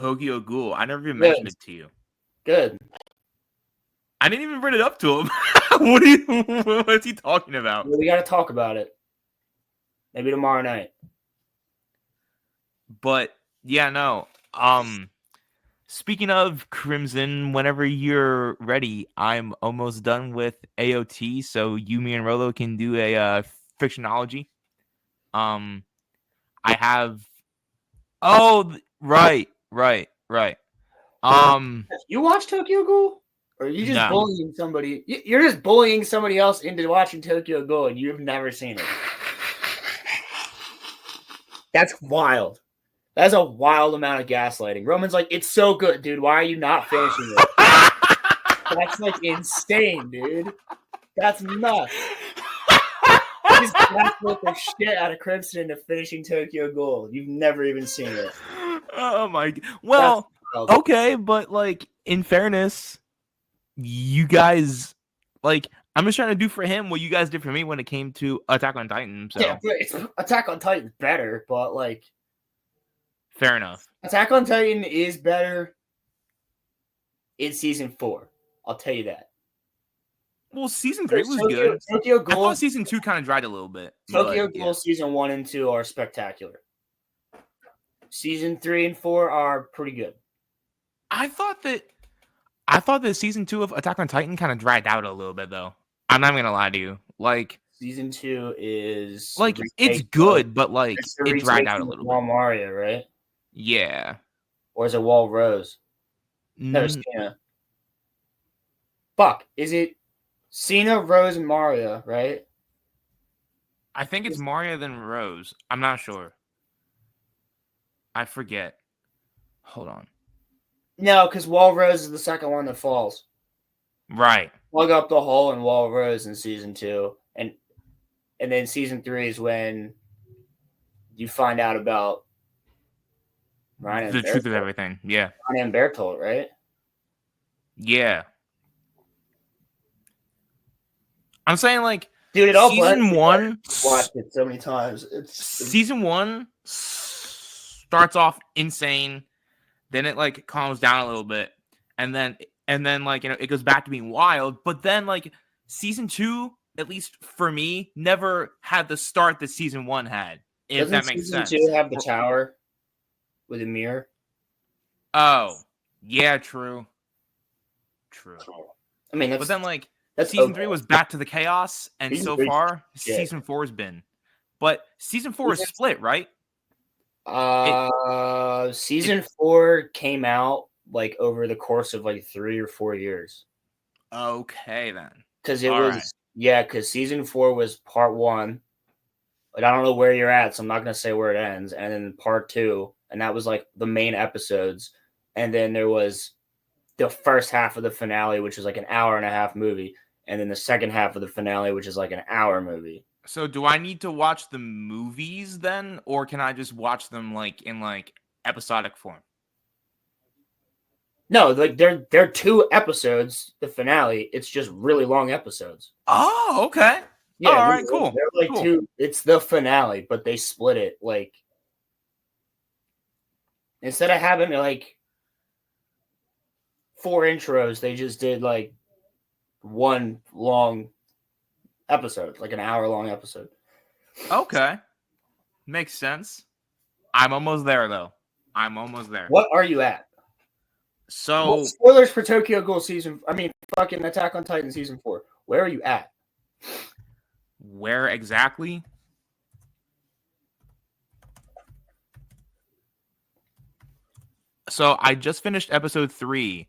Tokyo Ghoul. I never even Good. mentioned it to you. Good. I didn't even bring it up to him. What's he talking about? Well, we got to talk about it. Maybe tomorrow night. But yeah, no. Speaking of Crimson, whenever you're ready, I'm almost done with AOT, so you, me, and Rolo can do a fictionology. I have. Oh, right. You watch Tokyo Ghoul? Or are you just No. bullying somebody? You're just bullying somebody else into watching Tokyo Ghoul, and you've never seen it. That's wild. That's a wild amount of gaslighting. Roman's like, it's so good, dude. Why are you not finishing it? That's like insane, dude. That's nuts. You just gaslit the shit out of Crimson into finishing Tokyo Ghoul. You've never even seen it. Oh my. Well, wild. okay, but like in fairness, you guys like I'm just trying to do for him what you guys did for me when it came to Attack on Titan. So Yeah, but it's Attack on Titan's better, but like fair enough. Attack on Titan is better in season 4. I'll tell you that. Well, season 3 was good. Tokyo I Ghoul, thought season 2 kind of dried a little bit. Tokyo Ghoul season 1 and 2 are spectacular. Season 3 and 4 are pretty good. I thought that season 2 of Attack on Titan kind of dragged out a little bit, though. I'm not gonna lie to you. Like season 2 is like it's good, but like it dragged out a little Wall bit. Mario, right? Yeah. Or is it Wall Rose? Never seen it. Fuck, is it Cena, Rose, and Mario, right? I think it's Mario then Rose. I'm not sure. I forget. Hold on. No, because Wall Rose is the second one that falls. Right. Plug up the hole in Wall Rose in season 2, and then season 3 is when you find out about Ryan and the Bertolt. truth of everything. Yeah. Ryan and Bertolt, right? Yeah. I'm saying like, dude, it all season 1. Watched it so many times. Season 1 starts off insane, then it like calms down a little bit, and then like it goes back to being wild. But then like season 2, at least for me, never had the start that season 1 had. If that makes sense. Season 2 have the tower with a mirror? Oh, yeah, true. I mean, but then like season 3 was back to the chaos, and so far season 4 has been. But season 4 is split, right? Season 4 came out like over the course of like 3 or 4 years. Okay, then. Because it was because season 4 was part 1. Like I don't know where you're at, so I'm not gonna say where it ends. And then part 2, and that was like the main episodes. And then there was the first half of the finale, which was like an hour and a half movie, and then the second half of the finale, which is like an hour movie. So do I need to watch the movies then, or can I just watch them like in like episodic form? No, like they're 2 episodes. The finale, it's just really long episodes. Oh, okay. Yeah, all right, cool. They're like 2. It's the finale, but they split it like instead of having like 4 intros, they just did like 1 long episode, like an hour-long episode. Okay. Makes sense. I'm almost there, though. I'm almost there. What are you at? So... spoilers for Tokyo Ghoul fucking Attack on Titan season 4. Where are you at? Where exactly? So I just finished episode 3.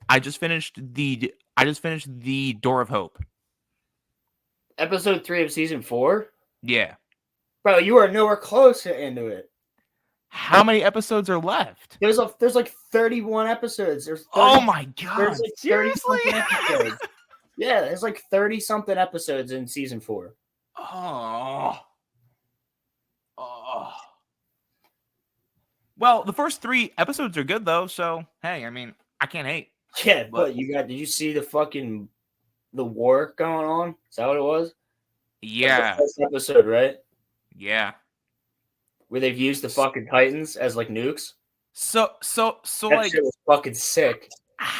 I just finished the Door of Hope. Episode 3 of season 4? Yeah. Bro, you are nowhere close to into it. How many episodes are left? There's like 31 episodes. There's 30, oh my god! There's like 30-something episodes. Yeah, there's like 30-something episodes in season 4. Oh. Well, the first 3 episodes are good though, so hey, I mean, I can't hate. Yeah, but did you see the war going on? Is that what it was? Yeah. That's the first episode, right? Yeah. Where they've used the fucking Titans as like nukes. So That like, shit was fucking sick.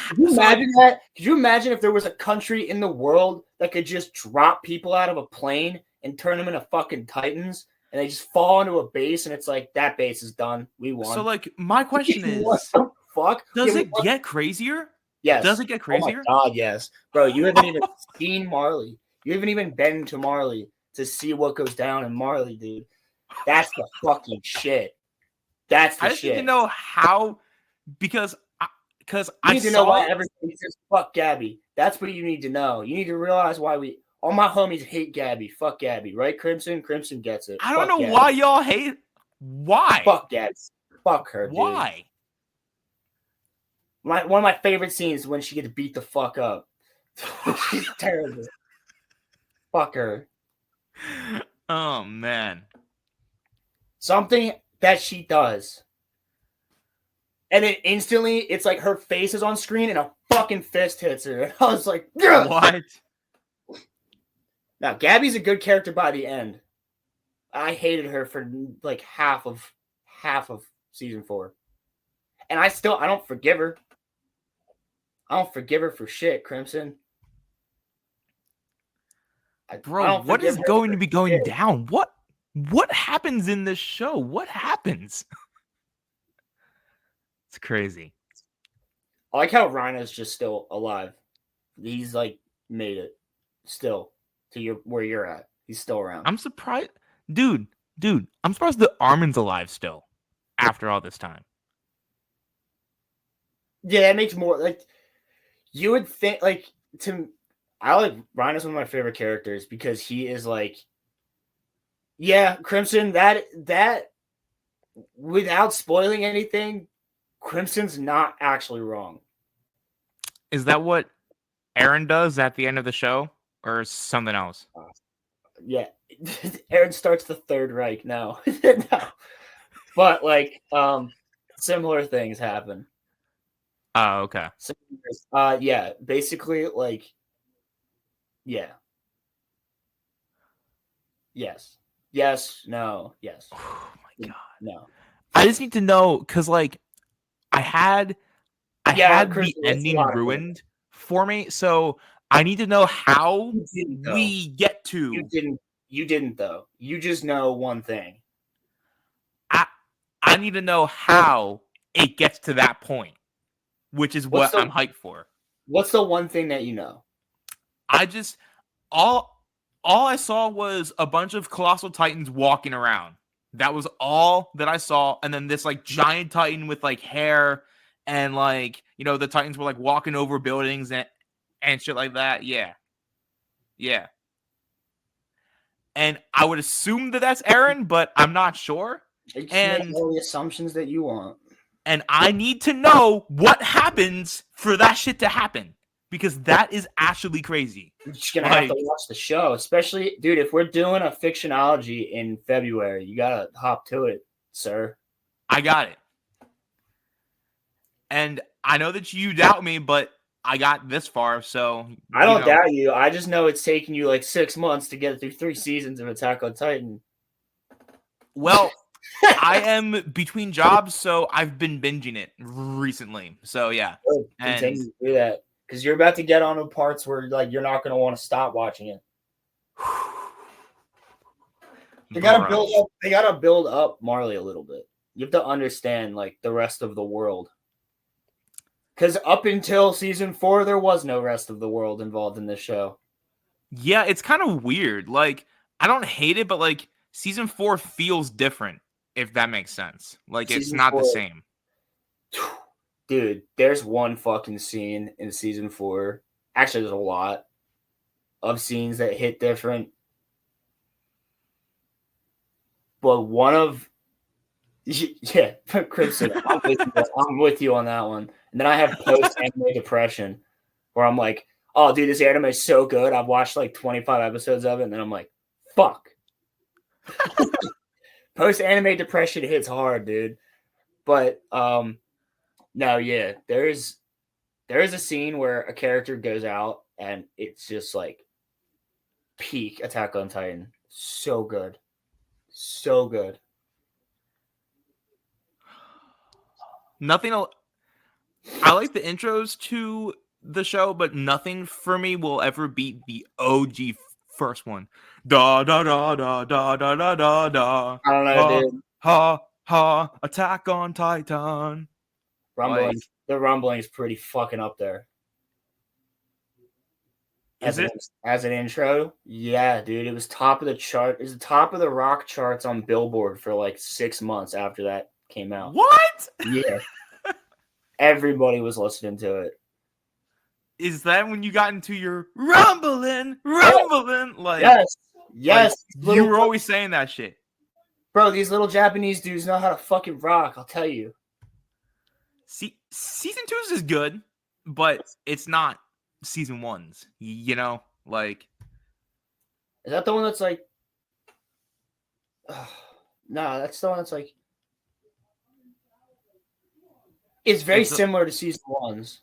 Could you so imagine like, that? Could you imagine if there was a country in the world that could just drop people out of a plane and turn them into fucking titans, and they just fall into a base, and it's like that base is done. We won. my question What is, the fuck? Yeah, does we it won. get crazier? Does Yes. it get Oh my crazier? god, yes, bro. You haven't even seen Marley. You haven't even been to Marley to see what goes down in Marley, dude. That's the fucking shit. That's the I just need to shit. know how, because You I need to know saw why it. everybody says fuck Gabby. That's what you need to know. You need to realize why all my homies hate Gabby. Fuck Gabby, right? Crimson gets it. I don't Fuck know Gabby. why y'all hate. Why? Fuck Gabby. Fuck her, dude. Why? One of my favorite scenes is when she gets beat the fuck up. She's terrible. Fuck her. Oh man. Something that she does. And then instantly, it's like her face is on screen and a fucking fist hits her. And I was like, yes! What? Now, Gabby's a good character by the end. I hated her for like half of season 4. And I don't forgive her. I don't forgive her for shit, Crimson. I Bro, don't what forgive is her going for to be going shit. down? What happens in this show? What happens? It's crazy. I like how Rhino's just still alive. He's like made it still to where you're at. He's still around. I'm surprised, dude. I'm surprised that Armin's alive still after all this time. Yeah, that makes more like you would think like I like Rhino's one of my favorite characters because he is like, yeah, Crimson, that without spoiling anything, Crimson's not actually wrong. Is that what Aaron does at the end of the show, or something else? Yeah. Aaron starts the Third Reich now. No. But like similar things happen. Oh, okay. Yeah, basically like yeah. Yes. Yes, no, yes. Oh my god. No. I just need to know because like I had Yeah, the Chris, it's a ending lot of things. ruined for me, so I need to know how You didn't though. we get You to. didn't. You didn't though. You just know one thing. I I need to know how it gets to that point, which is What's what the I'm hyped for. What's the one thing that you know? I just all I saw was a bunch of colossal titans walking around. That was all that I saw, and then this like giant titan with like hair and like the titans were like walking over buildings and shit like that. Yeah. And I would assume that that's Aaron, but I'm not sure. You can make And all the assumptions that you want. I need to know what happens for that shit to happen because that is actually crazy. You're just gonna have to watch the show, especially, dude. If we're doing a fictionology in February, you gotta hop to it, sir. I got it. And I know that you doubt me, but I got this far, so I don't doubt you. I just know it's taking you like 6 months to get through 3 seasons of Attack on Titan. Well, I am between jobs, so I've been binging it recently. So yeah, Good. Continue to do that because you're about to get on to parts where like you're not gonna want to stop watching it. They gotta build up. They gotta build up Marley a little bit. You have to understand like the rest of the world. Because up until season 4, there was no rest of the world involved in this show. Yeah, it's kind of weird. Like, I don't hate it, but like season 4 feels different, if that makes sense. Like, it's Season not 4, the same. Dude, there's one fucking scene in season 4. Actually, there's a lot of scenes that hit different. But one of yeah, Crimson, I'm with you on that one. And then I have post anime depression where I'm like, oh, dude, this anime is so good. I've watched like 25 episodes of it, and then I'm like, fuck. Post anime depression hits hard, dude. But no, yeah, there's a scene where a character goes out and it's just like peak Attack on Titan. So good. So good. nothing. I like the intros to the show, but nothing for me will ever beat the OG first one. Da da da da da da da da da. I don't know, Ha dude. ha ha! Attack on Titan. Like, The rumbling's pretty fucking up there. is it? As an intro, yeah, dude, it was top of the chart. It was the top of the rock charts on Billboard for like 6 months after that came out. What? Yeah, everybody was listening to it. Is that when you got into your rumbling? Like, Yes, like yes, you were always saying that shit. bro. These little Japanese dudes know how to fucking rock. I'll tell you. See, season 2's is good, but it's not season 1's. You know, like, Is that the one that's like? No, that's the one that's like. It's very similar to season 1's.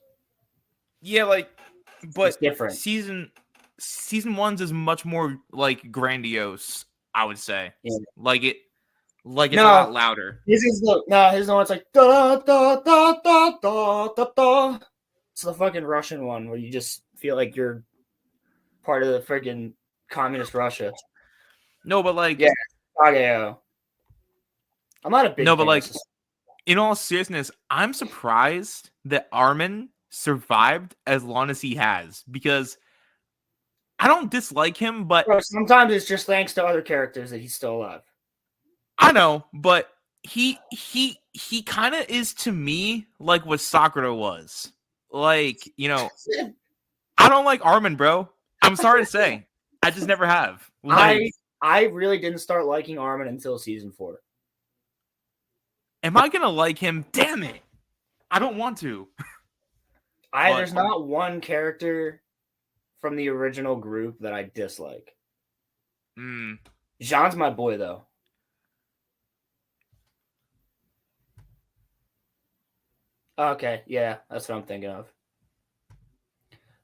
Yeah, like, but it's different. Season 1's is much more like grandiose, I would say. Yeah. Like it's a lot louder. His is the one. It's like da da da da da da da. It's the fucking Russian one where you just feel like you're part of the freaking communist Russia. No, but like, yeah, I'm not a big. No, but like, in all seriousness, I'm surprised that Armin survived as long as he has, because I don't dislike him, but bro, sometimes it's just thanks to other characters that he's still alive. I know, but he kind of is to me like what Sakura was. Like, you know, I don't like Armin, bro. I'm sorry to say, I just never have. Like, I really didn't start liking Armin until season 4. Am I gonna like him? Damn it! I don't want to. There's not one character from the original group that I dislike. Jean's my boy, though. Okay, yeah, that's what I'm thinking of.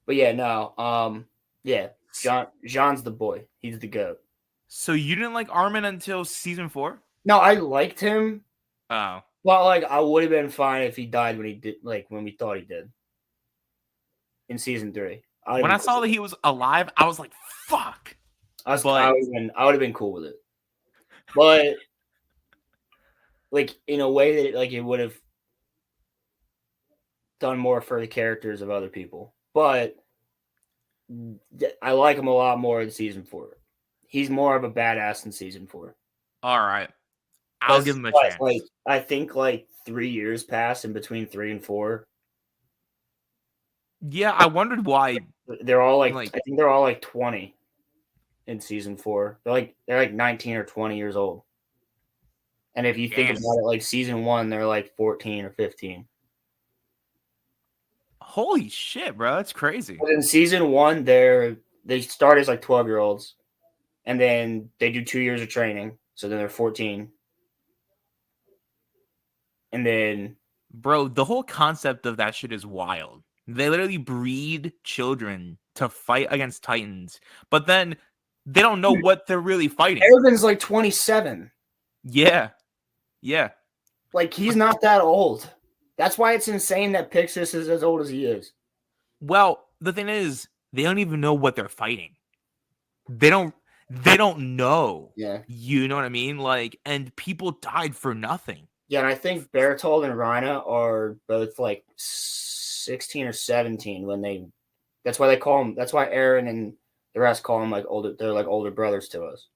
But yeah, no, yeah, Jean's the boy. He's the GOAT. So you didn't like Armin until season 4? No, I liked him. Oh. Well, like, I would have been fine if he died when he did, like, when we thought he did. In season 3. When I saw that he was alive, I was like, fuck. I would have been cool with it. But, like, in a way that, like, it would have done more for the characters of other people. But I like him a lot more in season 4. He's more of a badass in season 4. All right. I'll give him a chance. Like, I think like 3 years passed in between 3 and 4. Yeah, I wondered why. They're all like I think they're all like 20 in season 4. They're like 19 or 20 years old. And if you think about it, like season 1, they're like 14 or 15. Holy shit, bro, that's crazy. But in season 1, they start as like 12-year-olds, and then they do 2 years of training, so then they're 14. And then, bro, the whole concept of that shit is wild. They literally breed children to fight against Titans, but then they don't know what they're really fighting. Erwin's like 27. Yeah. Like, he's not that old. That's why it's insane that Pixis is as old as he is. Well, the thing is, they don't even know what they're fighting. They don't know. Yeah. You know what I mean? Like, and people died for nothing. Yeah, and I think Bertold and Reina are both like 16 or 17 when they. That's why they call them. That's why Aaron and the rest call them like older. They're like older brothers to us.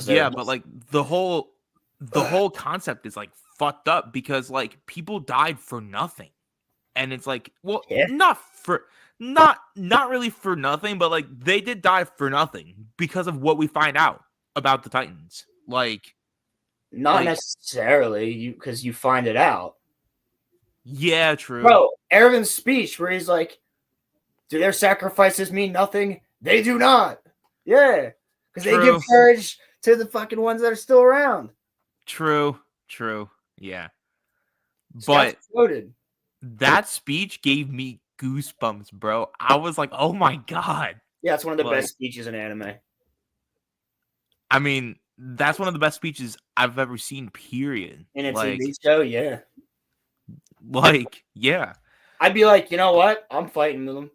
Yeah, but like the whole concept is like fucked up, because like people died for nothing, and it's like, well, not really for nothing, but like they did die for nothing because of what we find out about the Titans. Like, not necessarily, because you find it out. Yeah, true. Bro, Erwin's speech where he's like, "Do their sacrifices mean nothing? They do not." Yeah, because they give courage to the fucking ones that are still around. True. Yeah. But that speech gave me goosebumps, bro. I was like, oh my god. Yeah, it's one of the best speeches in anime. I mean, that's one of the best speeches I've ever seen. Period. In a TV Like, show, yeah. yeah, I'd be like, you know what? I'm fighting with him.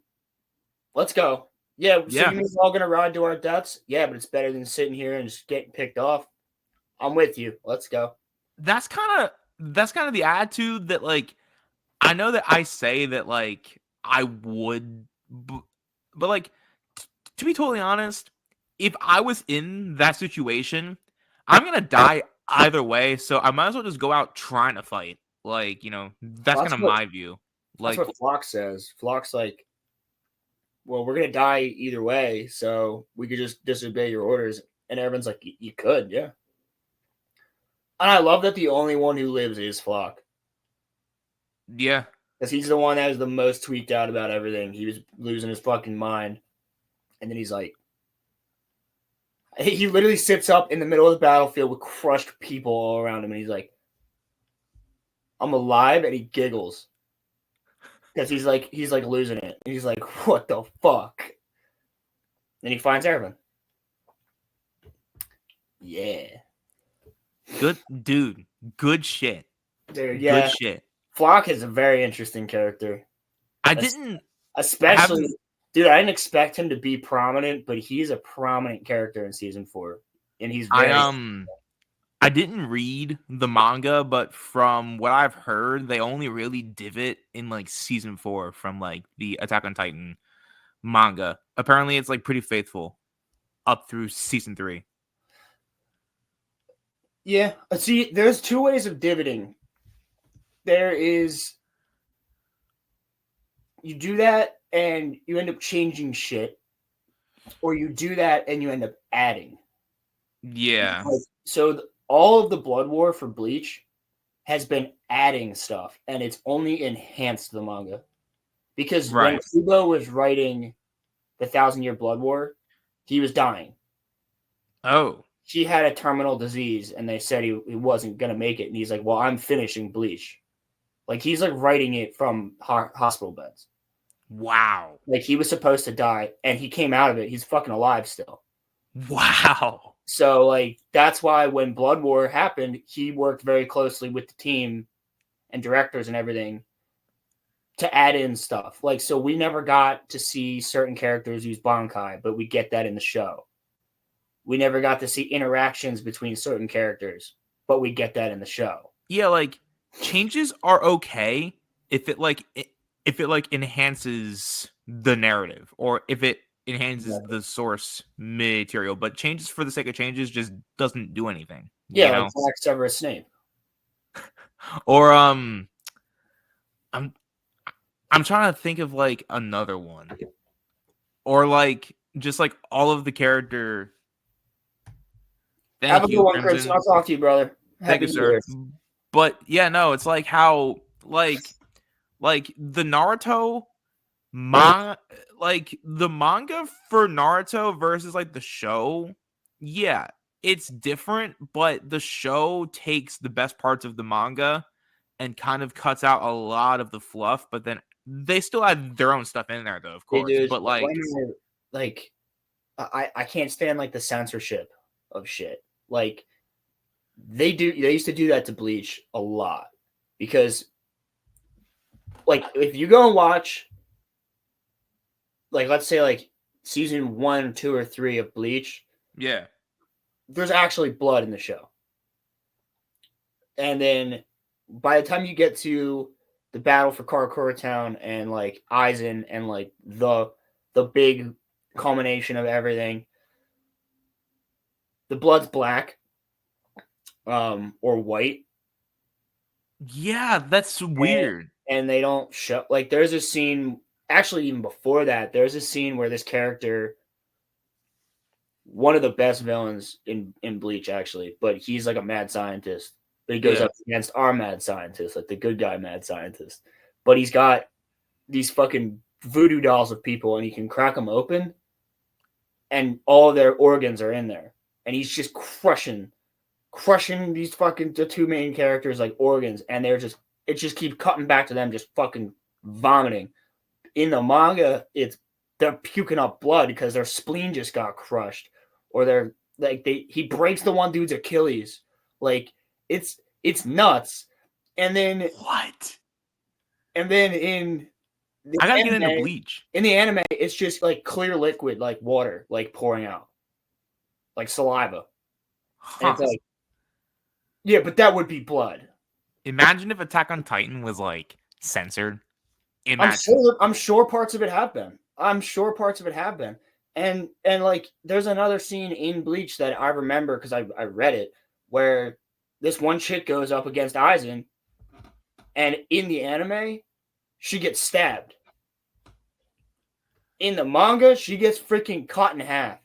Let's go. Yeah, so yeah. you mean we're all gonna ride to our deaths? Yeah, but it's better than sitting here and just getting picked off. I'm with you. Let's go. That's kind of the attitude that like I know that I say that like I would, but like to be totally honest, if I was in that situation, I'm gonna die either way. So I might as well just go out trying to fight. Like that's Well, kind of my view. that's Like what Flock says. Flock's like, well, we're gonna die either way, so we could just disobey your orders. And everyone's like, you could, yeah. And I love that the only one who lives is Flock. yeah, Because he's the one that was the most tweaked out about everything. He was losing his fucking mind. And then he's like, he literally sits up in the middle of the battlefield with crushed people all around him. And he's like, I'm alive. And he giggles. Because he's like losing it. And he's like, what the fuck? And he finds Ervin. Yeah. good dude, good shit, Dude, yeah. good shit. Flock is a very interesting character. I didn't Especially, have dude, I didn't expect him to be prominent, but he's a prominent character in season 4. And he's very. I didn't read the manga, but from what I've heard, they only really div it in like season 4 from like the Attack on Titan manga. Apparently, it's like pretty faithful up through season 3. Yeah. See, there's two ways of divoting. There is, you do that and you end up changing shit, or you do that and you end up adding. Yeah, So all of the Blood War for Bleach has been adding stuff, and it's only enhanced the manga. Because when right. Kubo was writing the 1,000-Year Blood War, he was dying. Oh, He had a terminal disease, and they said he wasn't going to make it. And he's like, well, I'm finishing Bleach. Like, he's like writing it from hospital beds. wow, Like, he was supposed to die, and he came out of it. He's fucking alive still. wow. So, like, that's why when Blood War happened, he worked very closely with the team and directors and everything to add in stuff. Like, so we never got to see certain characters use Bankai, but we get that in the show. We never got to see interactions between certain characters, but we get that in the show. Yeah, like changes are okay if it enhances the narrative or if it enhances the source material, but changes for the sake of changes just doesn't do anything. Yeah, like Black Severus Snape. Or I'm trying to think of like another one. Or like just like all of the character. Have a Thank good you, one, Crimson. Crimson. I'll talk to you, brother. Thank you, sir. But yeah, no, it's like how like the Naruto like the manga for Naruto versus like the show. Yeah, it's different, but the show takes the best parts of the manga and kind of cuts out a lot of the fluff, but then they still add their own stuff in there though, of course. But like I can't stand like the censorship of shit. Like they used to do that to Bleach a lot. Because like if you go and watch like let's say like season 1, 2, or 3 of Bleach, yeah, there's actually blood in the show. And then by the time you get to the battle for Karakura Town and like Aizen and like the big culmination of everything, the blood's black or white. Yeah, that's weird. And they don't show like there's a scene actually even before that, there's a scene where this character, one of the best villains in Bleach actually, but he's like a mad scientist. But he goes up against our mad scientist, like the good guy mad scientist. But he's got these fucking voodoo dolls of people and he can crack them open and all their organs are in there. And he's just crushing these fucking the two main characters like organs, and it just keeps cutting back to them just fucking vomiting. In the manga, they're puking up blood because their spleen just got crushed, or Like he breaks the one dude's Achilles. Like it's nuts. And then What? in the I gotta get into anime, Bleach. it's just like clear liquid, like water, like pouring out, like saliva. And Huh. it's like, yeah, but that would be blood. Imagine if Attack on Titan was like censored. Imagine. I'm sure parts of it have been. I'm sure parts of it have been. And like there's another scene in Bleach that I remember because I read it where this one chick goes up against Aizen, and in the anime, she gets stabbed. In the manga, she gets freaking cut in half.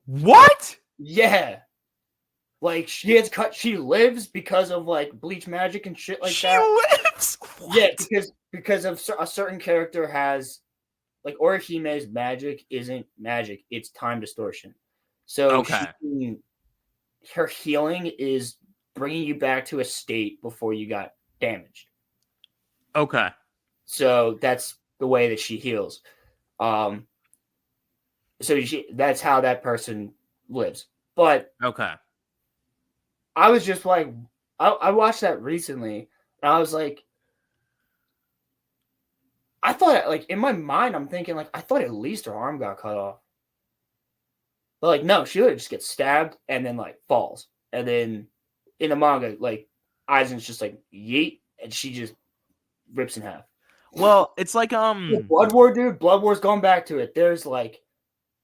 What? Yeah. Like she gets cut, she lives because of like bleach magic and shit like She that. lives. What? Yeah, because of a certain character has like Orihime's magic isn't magic; it's time distortion. So Okay. her healing is bringing you back to a state before you got damaged. Okay. So that's the way that she heals. So that's how that person lives. But Okay. I was just like, I watched that recently, and I was like, I thought, like, in my mind, I'm thinking, like, I thought at least her arm got cut off. But, like, no, she literally just gets stabbed and then, like, falls. And then in the manga, like, Aizen's just like, yeet, and she just rips in half. Well, it's like Blood War, dude. Blood War's going back to it. There's, like,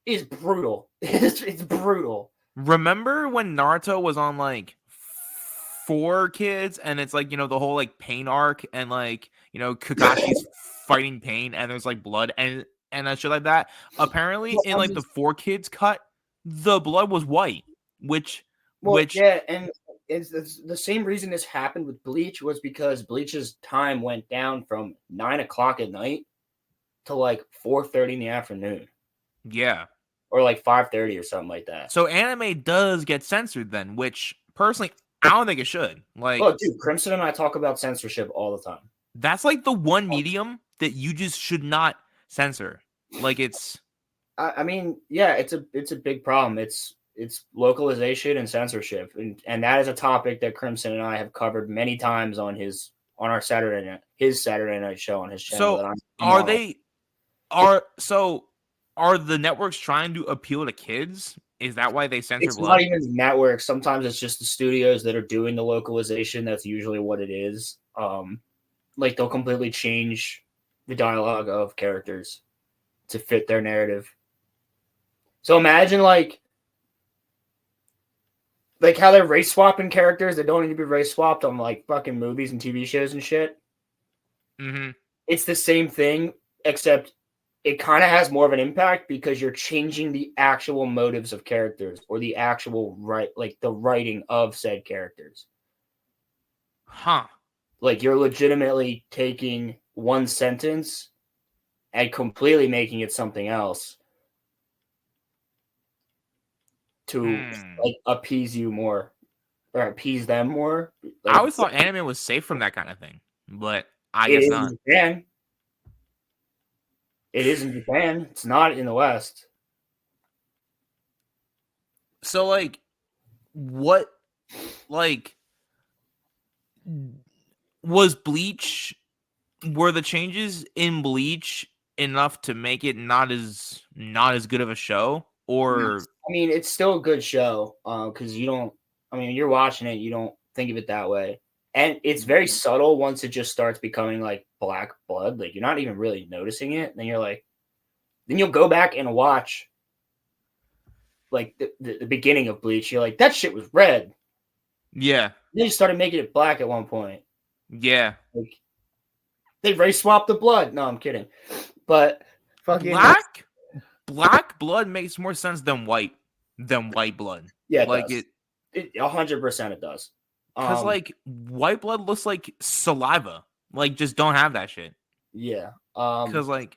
it's brutal. It's brutal. remember when Naruto was on like 4 kids and it's like, the whole like pain arc and like, Kakashi's fighting pain and there's like blood and that shit like that. Apparently in like the 4 kids cut, the blood was white, which yeah, and it's the same reason this happened with Bleach was because Bleach's time went down from 9 o'clock at night to like 4:30 in the afternoon. Yeah. Or like 5:30 or something like that. So anime does get censored then, which personally I don't think it should. Like, oh, dude, Crimson and I talk about censorship all the time. That's like the one medium that you just should not censor. Like it's. I mean, yeah, it's a big problem. It's localization and censorship, and that is a topic that Crimson and I have covered many times on his Saturday night show on his channel. So that I'm are on. they are the networks trying to appeal to kids? Is that why they censor It's blood? not even networks. Sometimes it's just the studios that are doing the localization. That's usually what it is. Like they'll completely change the dialogue of characters to fit their narrative. So imagine like how they're race swapping characters that don't need to be race swapped on like fucking movies and TV shows and shit. Mm-hmm. It's the same thing, except it kind of has more of an impact because you're changing the actual motives of characters or the actual the writing of said characters. Huh. Like you're legitimately taking one sentence and completely making it something else to like appease you more or appease them more. Like, I always thought anime was safe from that kind of thing, but I it guess is not. in Japan. It is in Japan. It's not in the West. So like, what like was Bleach? Were the changes in Bleach enough to make it not as good of a show? Or I mean, it's still a good show because you don't. I mean, you're watching it, you don't think of it that way, and it's very subtle once it just starts becoming like black blood. Like you're not even really noticing it. Then you're like, then you'll go back and watch like the beginning of Bleach. You're like, that shit was red. yeah, Then you started making it black at one point. yeah. Like they race swapped the blood. No, I'm kidding, but fucking black blood makes more sense than white blood. yeah, it like does. It 100% it does. Because like white blood looks like saliva. Like just don't have that shit. Yeah. Because like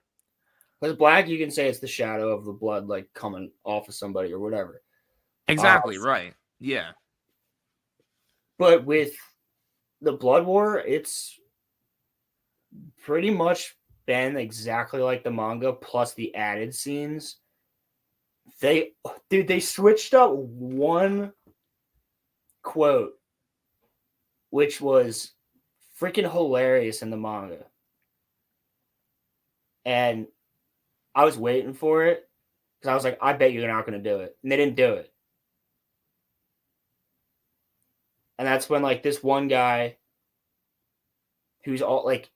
with black, you can say it's the shadow of the blood like coming off of somebody or whatever. exactly right. Yeah. But with the Blood War, it's pretty much been exactly like the manga, plus the added scenes. They switched up one quote, which was freaking hilarious in the manga. And I was waiting for it because I was like, I bet you're not going to do it. And they didn't do it. And that's when like this one guy who's all like,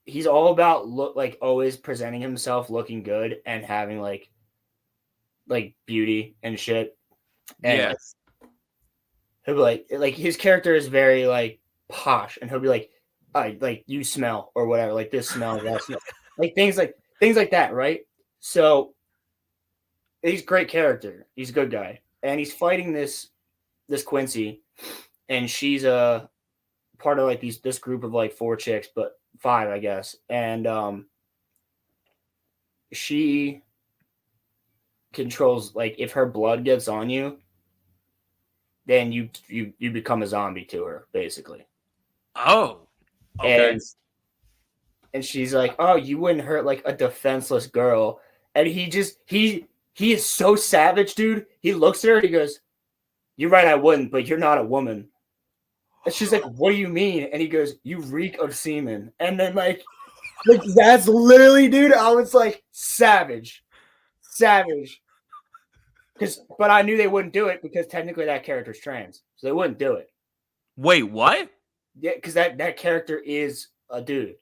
he's all about like always presenting himself looking good and having like beauty and shit. And Yeah. he'll be like his character is very like posh, and he'll be like, like you smell or whatever, like this smell, that smell, like things like that, right? So he's a great character. He's a good guy, and he's fighting this Quincy, and she's a part of like this group of like 4 chicks, but 5, I guess, and she controls like if her blood gets on you, then you become a zombie to her, basically. Oh. Okay. And she's like, "Oh, you wouldn't hurt like a defenseless girl." And he is so savage, dude. He looks at her and he goes, "You're right, I wouldn't, but you're not a woman." And she's like, "What do you mean?" And he goes, "You reek of semen." And then like that's literally, dude. I was like, savage. But I knew they wouldn't do it because technically that character's trans, so they wouldn't do it. Wait, what? Yeah, because that character is a dude.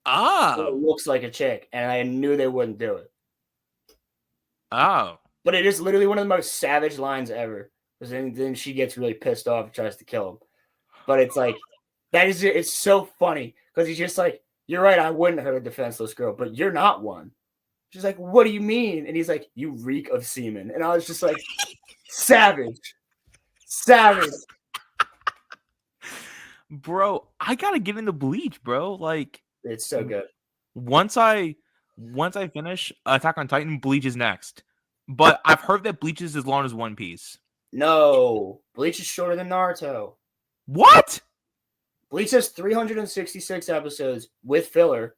Oh. It looks like a chick, and I knew they wouldn't do it. Oh. But it is literally one of the most savage lines ever. Because then she gets really pissed off and tries to kill him. But it's like it's so funny because he's just like, "You're right, I wouldn't hurt a defenseless girl, but you're not one." She's like, "What do you mean?" And he's like, "You reek of semen." And I was just like, savage. Bro, I gotta get into Bleach, bro. Like, It's so good. once I finish Attack on Titan, Bleach is next. But I've heard that Bleach is as long as One Piece. No, Bleach is shorter than Naruto. What? Bleach has 366 episodes with filler.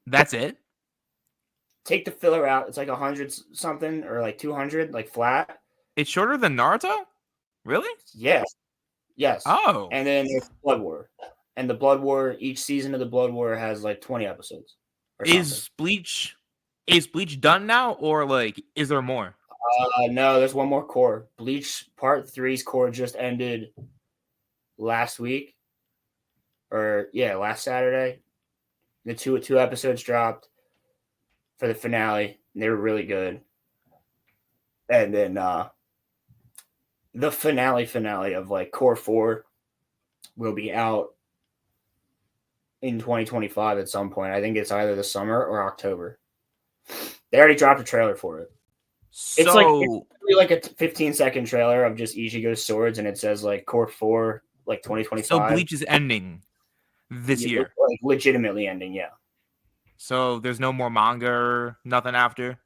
That's it? Take the filler out, it's like 100 something or like 200, like flat. It's shorter than Naruto? Really? Yes. Oh. And then there's Blood War. And the Blood War, each season of the Blood War has like 20 episodes. Is Bleach done now, or like is there more? No, there's one more core. Bleach Part 3's core just ended last week. Or yeah, last Saturday. The two episodes dropped for the finale. And they were really good. And then the finale of like core 4 will be out in 2025 at some point. I think it's either the summer or October. They already dropped a trailer for it. So It's like a 15-second trailer of just Ichigo's swords, and it says like core 4, like 2025. So Bleach is ending this year. Like legitimately ending, yeah. So there's no more manga or nothing after?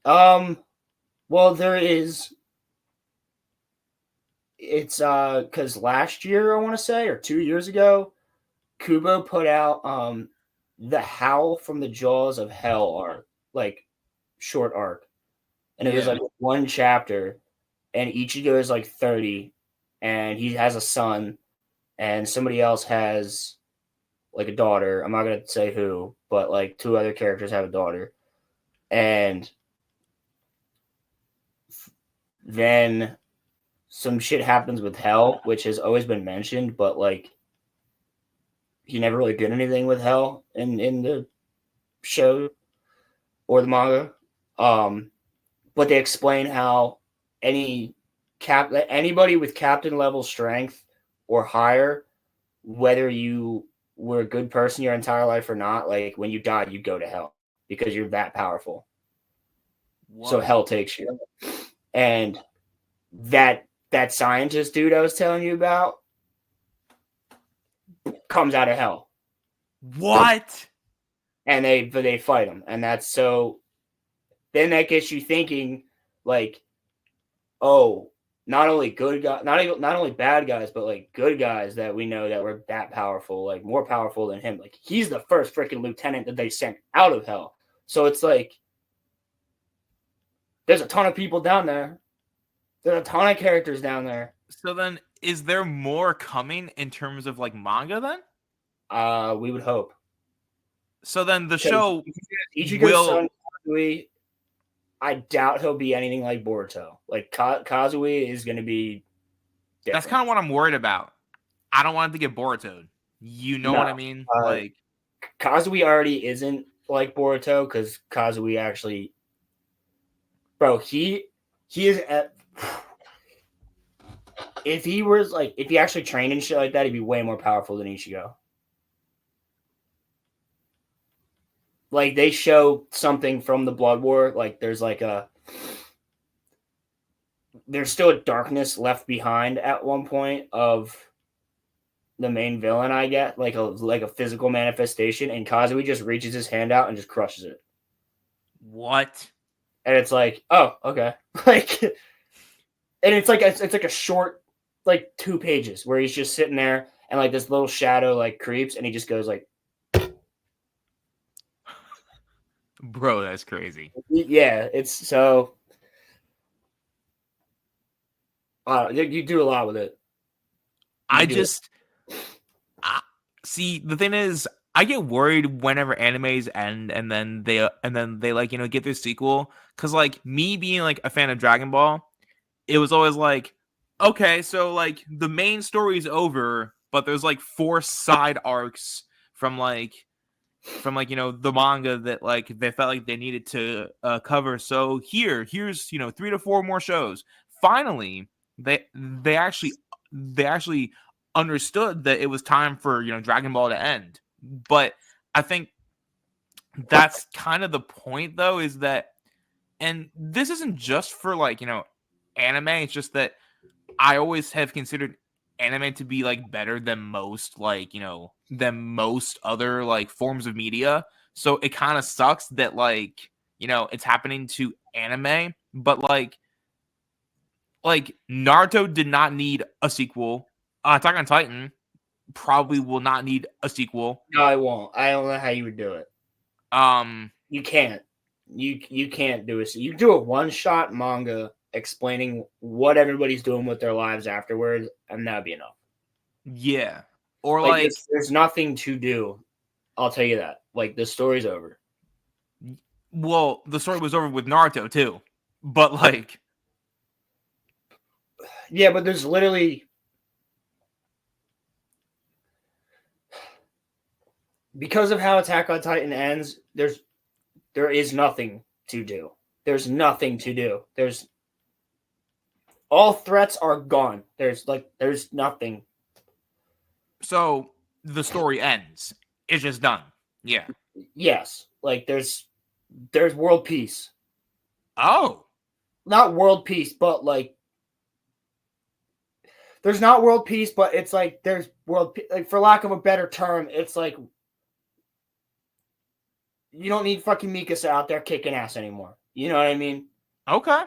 Well, there is. It's because last year, I want to say, or 2 years ago, Kubo put out the Howl from the Jaws of Hell arc, like short arc. And it was like one chapter, and Ichigo is like 30, and he has a son, and somebody else has like a daughter. I'm not going to say who, but like 2 other characters have a daughter. And then some shit happens with Hell, which has always been mentioned, but like he never really did anything with Hell in the show or the manga. But they explain how anybody with captain level strength or higher, whether you were a good person your entire life or not, like when you die, you go to hell because you're that powerful. Whoa. So hell takes you. And that scientist dude I was telling you about comes out of hell. What? And they fight him, and that's so. Then that gets you thinking, like, oh, not only good guys, not only bad guys, but like good guys that we know that were that powerful, like more powerful than him. Like he's the first freaking lieutenant that they sent out of hell. So it's like There's a ton of people down there. There's a ton of characters down there. So then, is there more coming in terms of like manga then? We would hope. So then the show Ichigo's will. son Kazui, I doubt he'll be anything like Boruto. Like Kazui is going to be different. That's kind of what I'm worried about. I don't want it to get Boruto. You know what I mean? Like Kazui already isn't like Boruto because Kazui actually, bro, he is at. If he was like, if he actually trained and shit like that, he'd be way more powerful than Ichigo. Like they show something from the Blood War, like there's still a darkness left behind at one point of the main villain, I get, like a physical manifestation, and Kazui just reaches his hand out and just crushes it. what? And it's like, oh, okay. Like, and it's like a short, like 2 pages where he's just sitting there and like this little shadow like creeps and he just goes like, Bro, that's crazy. yeah, it's so. You do a lot with it. See, the thing is, I get worried whenever animes end and then they like, get their sequel. Cause like me being like a fan of Dragon Ball, it was always like, okay, so like the main story is over, but there's like 4 side arcs from the manga that like they felt like they needed to cover. So here's 3 to 4 more shows. Finally, they actually understood that it was time for Dragon Ball to end. But I think that's kind of the point, though, is that, and this isn't just for like anime. It's just that I always have considered anime to be like better than most other like forms of media. So it kind of sucks that like it's happening to anime, but like Naruto did not need a sequel. Attack on Titan probably will not need a sequel. No, I won't. I don't know how you would do it. You can't. You can't do it. You do a one-shot manga explaining what everybody's doing with their lives afterwards, and that'd be enough. Yeah. Or like there's nothing to do. I'll tell you that. Like the story's over. Well, the story was over with Naruto too. But like yeah, but there's literally because of how Attack on Titan ends, there is nothing to do. There's nothing to do. There's all threats are gone. There's nothing. So the story ends. It's just done. Yeah. Yes. Like there's world peace. Oh. Not world peace, but like there's not world peace, but it's like there's world like for lack of a better term, it's like you don't need fucking Mikasa out there kicking ass anymore. You know what I mean? Okay.